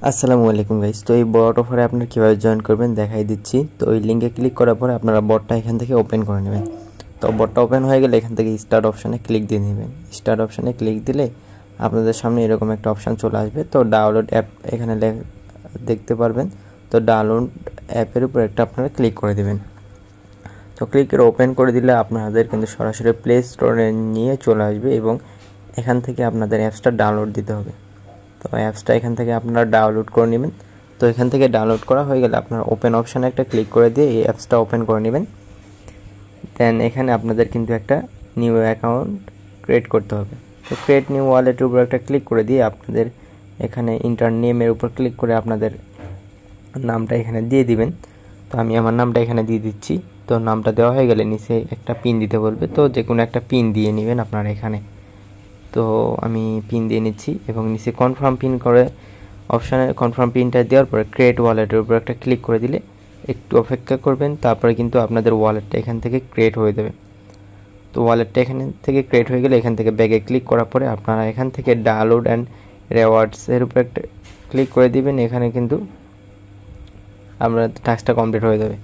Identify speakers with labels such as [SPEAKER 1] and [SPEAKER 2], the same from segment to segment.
[SPEAKER 1] আসসালামু আলাইকুম গাইস। তো এই বট অফারে আপনারা কীভাবে জয়েন করবেন দেখাই দিচ্ছি। তো ওই লিঙ্কে ক্লিক করার পরে আপনারা বটটা এখান থেকে ওপেন করে নেবেন। তো বটটা ওপেন হয়ে গেলে এখান থেকে স্টার্ট অপশানে ক্লিক দিয়ে নেবেন। স্টার্ট অপশানে ক্লিক দিলে আপনাদের সামনে এরকম একটা অপশান চলে আসবে। তো ডাউনলোড অ্যাপ এখানে দেখতে পারবেন। তো ডাউনলোড অ্যাপের উপর একটা আপনারা ক্লিক করে দেবেন। তো ক্লিক করে ওপেন করে দিলে আপনাদের কিন্তু সরাসরি প্লে স্টোরে নিয়ে চলে আসবে এবং এখান থেকে আপনাদের অ্যাপসটা ডাউনলোড দিতে হবে। তো অ্যাপসটা এখান থেকে আপনারা ডাউনলোড করে নেবেন। তো এখান থেকে ডাউনলোড করা হয়ে গেলে আপনারা ওপেন অপশানে একটা ক্লিক করে দিয়ে এই অ্যাপসটা ওপেন করে নেবেন। দেন এখানে আপনাদের কিন্তু একটা নিউ অ্যাকাউন্ট ক্রিয়েট করতে হবে। তো ক্রিয়েট নিউ ওয়ালেটের উপর একটা ক্লিক করে দিয়ে আপনাদের এখানে ইন্টার নেমের উপর ক্লিক করে আপনাদের নামটা এখানে দিয়ে দিবেন। তো আমি আমার নামটা এখানে দিয়ে দিচ্ছি। তো নামটা দেওয়া হয়ে গেলে নিচে একটা পিন দিতে বলবে। তো যে কোনো একটা পিন দিয়ে নেবেন আপনারা এখানে। তো আমি পিন দিয়ে নিচ্ছি এবং নিচে কনফার্ম পিন করে অপশানে কনফার্ম পিনটা দেওয়ার পরে ক্রিয়েট ওয়ালেটের উপর একটা ক্লিক করে দিলে একটু অপেক্ষা করবেন, তারপরে কিন্তু আপনাদের ওয়ালেটটা এখান থেকে ক্রিয়েট হয়ে যাবে। তো ওয়ালেটটা এখান থেকে ক্রিয়েট হয়ে গেলে এখান থেকে ব্যাগে ক্লিক করার পরে আপনারা এখান থেকে ডাউনলোড অ্যান্ড রিওয়ার্ডসের উপর একটা ক্লিক করে দিবেন। এখানে কিন্তু আপনার টাস্কটা কমপ্লিট হয়ে যাবে।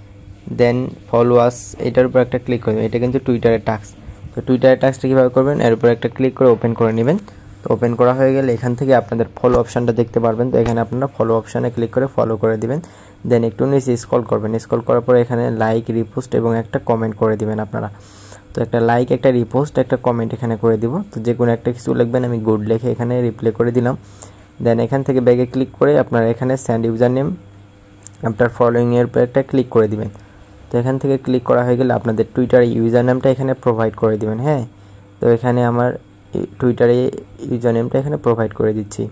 [SPEAKER 1] দেন ফলো আস এটার উপর একটা ক্লিক করে দেবেন। এটা কিন্তু টুইটারের টাস্ক। তো টুইটারের টাস্কটা কীভাবে করবেন, এর উপর একটা ক্লিক করে ওপেন করে নেবেন। তো ওপেন করা হয়ে গেলে এখান থেকে আপনাদের ফলো অপশানটা দেখতে পারবেন। তো এখানে আপনারা ফলো অপশানে ক্লিক করে ফলো করে দিবেন। দেন একটু নিচে স্ক্রল করবেন। স্ক্রল করার পরে এখানে লাইক, রিপোস্ট এবং একটা কমেন্ট করে দিবেন আপনারা। তো একটা লাইক, একটা রিপোস্ট, একটা কমেন্ট এখানে করে দিব। তো যে কোনো একটা কিছু লিখবেন, আমি গুড লিখে এখানে রিপ্লে করে দিলাম। দেন এখান থেকে ব্যাগে ক্লিক করে আপনারা এখানে সেন্ড ইউজার নেম আপনার ফলোয়িংয়ের উপর একটা ক্লিক করে দিবেন। তো এখান থেকে ক্লিক করা হয়ে গেলে আপনাদের টুইটার ইউজার নেমটা এখানে প্রোভাইড করে দিবেন। হ্যাঁ, তো এখানে আমার টুইটারে ইউজার নেমটা এখানে প্রোভাইড করে দিচ্ছি।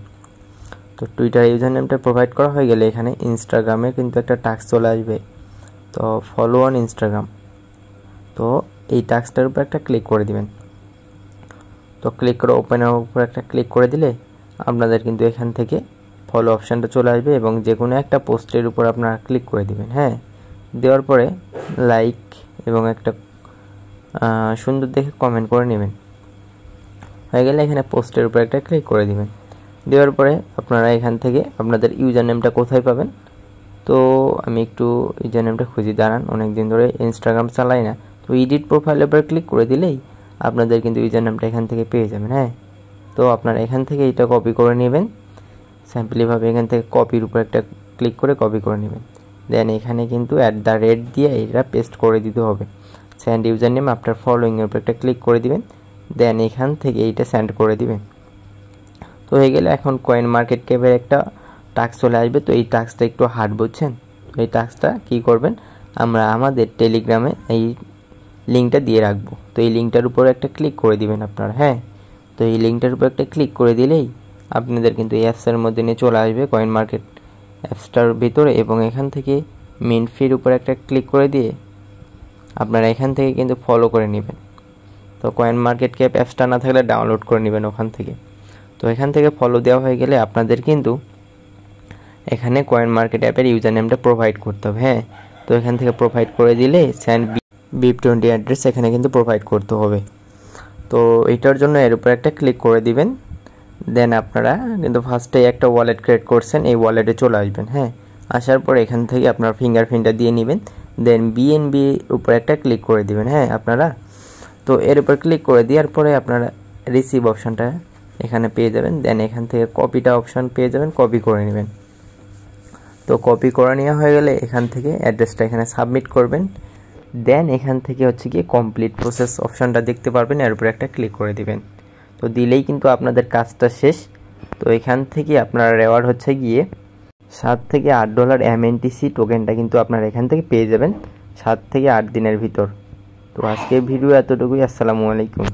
[SPEAKER 1] তো টুইটার ইউজার নেমটা প্রোভাইড করা হয়ে গেলে এখানে ইনস্টাগ্রামে কিন্তু একটা টাস্ক চলে আসবে। তো ফলো অন ইনস্টাগ্রাম, তো এই টাস্কটার উপর একটা ক্লিক করে দিবেন। তো ক্লিক করে ওপেনের উপর একটা ক্লিক করে দিলে আপনাদের কিন্তু এখান থেকে ফলো অপশানটা চলে আসবে এবং যে কোনো একটা পোস্টের উপর আপনারা ক্লিক করে দিবেন। হ্যাঁ, দেওয়ার পরে লাইক এবং একটা সুন্দর দেখে কমেন্ট করে নেবেন। হয়ে গেলে এখানে পোস্টের উপর একটা ক্লিক করে দিবেন। দেওয়ার পরে আপনারা এখান থেকে আপনাদের ইউজার নেমটা কোথায় পাবেন, তো আমি একটু ইউজার নেমটা খুঁজে দাঁড়ান, অনেক দিন ধরে ইনস্টাগ্রাম চালাই না। তো এডিট প্রোফাইলের উপর ক্লিক করে দিলেই আপনাদের কিন্তু ইউজার নেমটা এখান থেকে পেয়ে যাবেন। হ্যাঁ, তো আপনারা এখান থেকে এটা কপি করে নেবেন। সিম্পলিভাবে এখান থেকে কপির উপর একটা ক্লিক করে কপি করে নেবেন। দেন এখানে কিন্তু @ দিয়ে এটা পেস্ট করে দিতে হবে। সেন্ড ইউজার নেম আপনার ফলোয়িংয়ের উপর একটা ক্লিক করে দিবেন। দেন এখান থেকে এইটা সেন্ড করে দিবেন। তো হয়ে গেলে এখন কয়েন মার্কেট ক্যাপের একটা টাস্ক চলে আসবে। তো এই টাস্কটা একটু হার্ড, বুঝছেন। তো এই টাস্কটা কী করবেন, আমরা আমাদের টেলিগ্রামে এই লিঙ্কটা দিয়ে রাখবো। তো এই লিঙ্কটার উপরে একটা ক্লিক করে দিবেন আপনারা। হ্যাঁ, তো এই লিঙ্কটার উপর একটা ক্লিক করে দিলেই আপনাদের কিন্তু এই অ্যাপসের মধ্যে নিয়ে চলে আসবে কয়েন মার্কেট অ্যাপসটার ভিতরে এবং এখান থেকে মেন ফির উপর একটা ক্লিক করে দিয়ে আপনারা এখান থেকে কিন্তু ফলো করে নেবেন। তো কয়েন মার্কেট ক্যাপ অ্যাপসটা না থাকলে ডাউনলোড করে নেবেন ওখান থেকে। তো এখান থেকে ফলো দেওয়া হয়ে গেলে আপনাদের কিন্তু এখানে কয়েন মার্কেট অ্যাপের ইউজার নেমটা প্রোভাইড করতে হবে। হ্যাঁ, তো এখান থেকে প্রোভাইড করে দিলে সেন্ড BIP20 অ্যাড্রেস এখানে কিন্তু প্রোভাইড করতে হবে। তো এইটার জন্য এর উপর একটা ক্লিক করে দিবেন। দেন আপনারা কিন্তু ফার্স্টে একটা ওয়ালেট ক্রিয়েট করছেন, এই ওয়ালেটে চলে আসবেন। হ্যাঁ, আসার পর এখান থেকে আপনার ফিঙ্গারপ্রিন্টটা দিয়ে নেবেন। দেন BNB উপর একটা ক্লিক করে দিবেন। হ্যাঁ, আপনারা তো এর উপর ক্লিক করে দেওয়ার পরে আপনারা রিসিভ অপশানটা এখানে পেয়ে যাবেন। দেন এখান থেকে কপিটা অপশান পেয়ে যাবেন, কপি করে নেবেন। তো কপি করে নেওয়া হয়ে গেলে এখান থেকে অ্যাড্রেসটা এখানে সাবমিট করবেন। দেন এখান থেকে হচ্ছে কি কমপ্লিট প্রসেস অপশানটা দেখতে পারবেন, এর উপরে একটা ক্লিক করে দিবেন। তো দিলেই কিন্তু আপনাদের কাজটা শেষ। তো এখান থেকে আপনার রেওয়ার্ড হচ্ছে গিয়ে $7 থেকে $8 MNTC টোকেনটা কিন্তু আপনারা এখান থেকে পেয়ে যাবেন 7 থেকে 8 দিনের ভিতর। তো আজকের ভিডিও এতটুকুই। আসসালামু আলাইকুম।